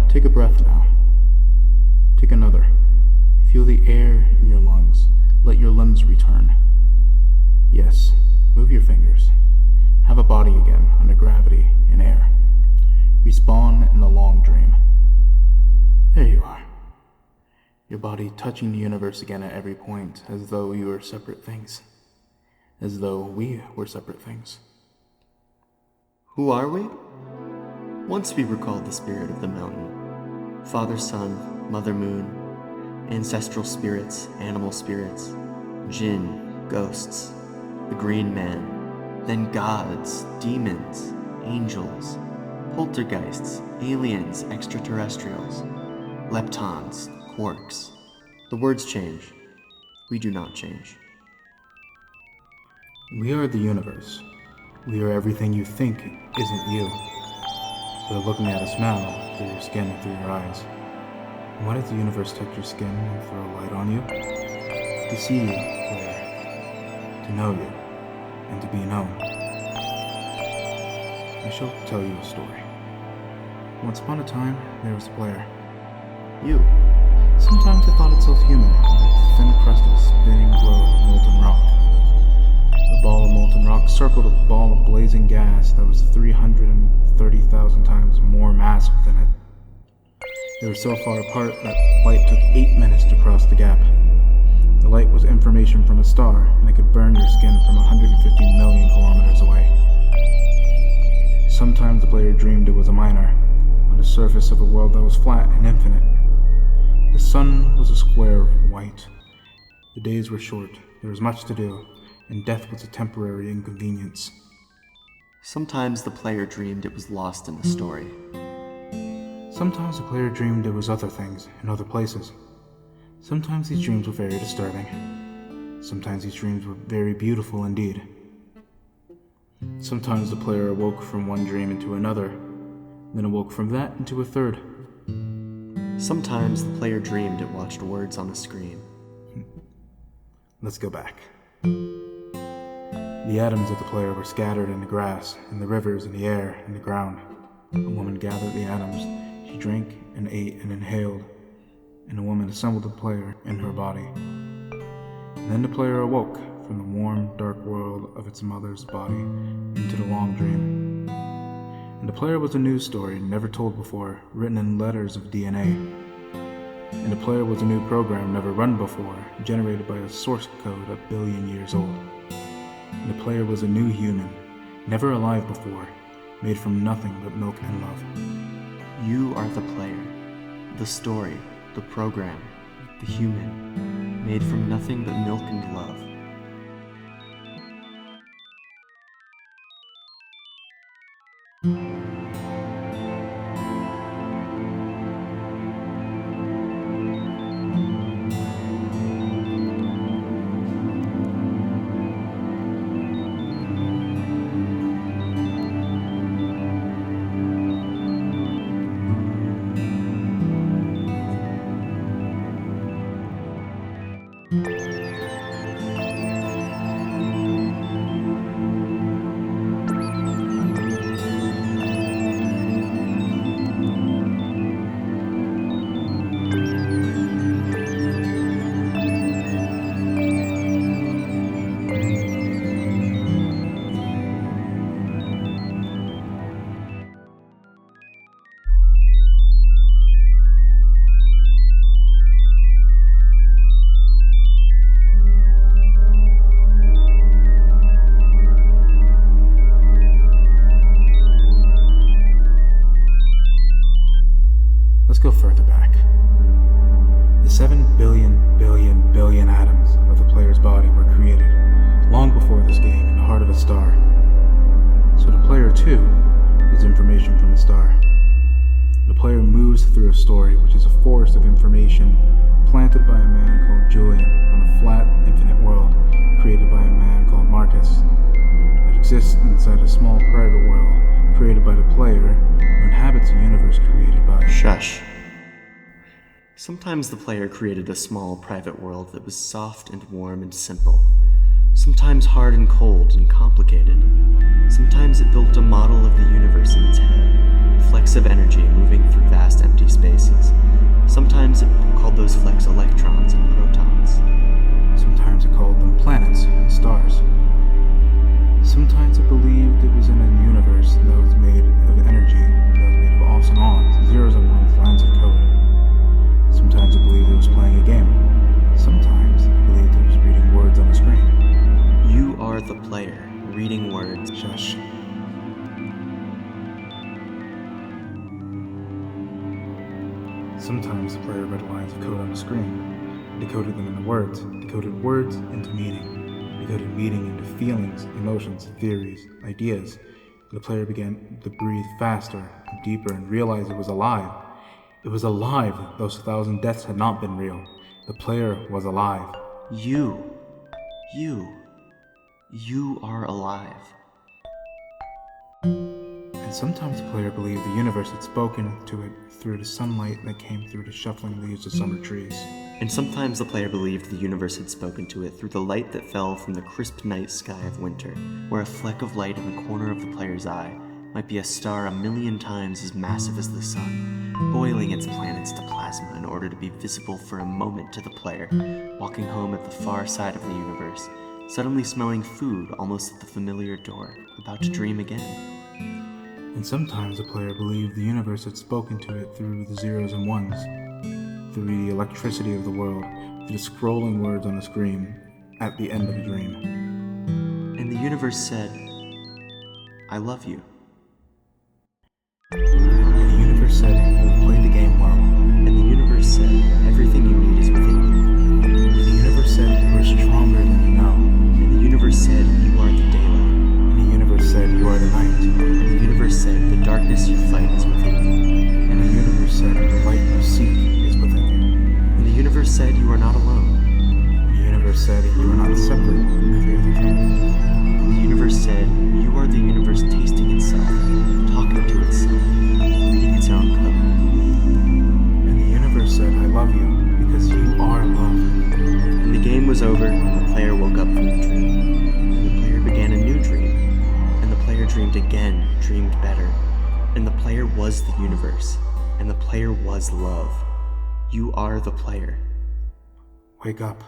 Take a breath now. Take another. Feel the air in your lungs. Let your limbs return. Yes, move your fingers. Have a body again under gravity and air. Respawn in the long dream. There you are. Your body touching the universe again at every point, as though you were separate things. As though we were separate things. Who are we? Once we recalled the spirit of the mountain. Father Sun, Mother Moon, ancestral spirits, animal spirits, jinn, ghosts, the Green Man, then gods, demons, angels, poltergeists, aliens, extraterrestrials, leptons, quarks. The words change. We do not change. We are the universe. We are everything you think isn't you. They're looking at us now, through your skin and through your eyes. Why does the universe touch your skin and throw a light on you? To see you, Blair. To know you, and to be known. I shall tell you a story. Once upon a time, there was Blair. You. Sometimes it thought itself human, like the thin crust of a spinning globe of molten rock. The ball of molten rock circled a ball of blazing gas that was 330,000 times more massive than it. They were so far apart that light took 8 minutes to cross the gap. The light was information from a star, and it could burn your skin from 150 million kilometers away. Sometimes the player dreamed it was a miner, on the surface of a world that was flat and infinite. The sun was a square of white. The days were short, there was much to do, and death was a temporary inconvenience. Sometimes the player dreamed it was lost in the story. Sometimes the player dreamed it was other things, in other places. Sometimes these dreams were very disturbing. Sometimes these dreams were very beautiful indeed. Sometimes the player awoke from one dream into another, then awoke from that into a third. Sometimes the player dreamed it watched words on a screen. Let's go back. The atoms of the player were scattered in the grass, in the rivers, in the air, in the ground. A woman gathered the atoms. She drank and ate and inhaled, and a woman assembled the player in her body. And then the player awoke from the warm, dark world of its mother's body into the long dream. And the player was a news story never told before, written in letters of DNA. And the player was a new program never run before, generated by a source code 1 billion years old. And the player was a new human, never alive before, made from nothing but milk and love. You are the player, the story, the program, the human, made from nothing but milk and love. Let's go further back. The 7 billion atoms of the player's body were created long before this game in the heart of a star. So the player too is information from a star. The player moves moves through a story which is a forest of information planted by a man called Julian on a flat, infinite world created by a man called Marcus that exists inside a small private world created by the player who inhabits a universe created by... Shush. Sometimes the player created a small private world that was soft and warm and simple. Sometimes hard and cold and complicated. Sometimes it built a model of the universe in its head, flecks of energy moving through vast empty spaces. Sometimes it called those flecks electrons and protons. Sometimes it called them planets and stars. Sometimes it believed it was in a universe that was made of energy, that was made of offs and ons, zeros and ones, lines of code. Sometimes it believed it was playing a game. Sometimes it believed it was reading words on a screen. You are the player, reading words. Shush. Sometimes the player read lines of code on the screen, decoded them into words, decoded words into meaning, decoded meaning into feelings, emotions, theories, ideas. The player began to breathe faster and deeper and realized it was alive. It was alive. Those 1,000 deaths had not been real. The player was alive. You are alive. And sometimes the player believed the universe had spoken to it through the sunlight that came through the shuffling leaves of summer trees. And sometimes the player believed the universe had spoken to it through the light that fell from the crisp night sky of winter, where a fleck of light in the corner of the player's eye might be a star 1,000,000 times as massive as the sun, boiling its planets to plasma in order to be visible for a moment to the player, walking home at the far side of the universe, suddenly smelling food almost at the familiar door, about to dream again. And sometimes the player believed the universe had spoken to it through the zeros and ones, through the electricity of the world, through the scrolling words on a screen at the end of a dream. And the universe said, I love you. And the universe said, you have played the game well. And the universe said, everything you need is within you. And the universe said, you are stronger than you know. And the universe said, you are the daylight. And the universe said, you are the night. And the universe said, the darkness you fight is within you. And the universe said, the light you seek is within you. And the universe said, you are not alone. And the universe said, you are not separate from every other thing. And the universe said, you are the universe tasting itself, talking to itself, reading its own code. And the universe said, I love you, because you are love. And the game was over, and the player woke up from the dream. And the player began a new dream. And the player dreamed again, dreamed better. And the player was the universe. And the player was love. You are the player. Wake up.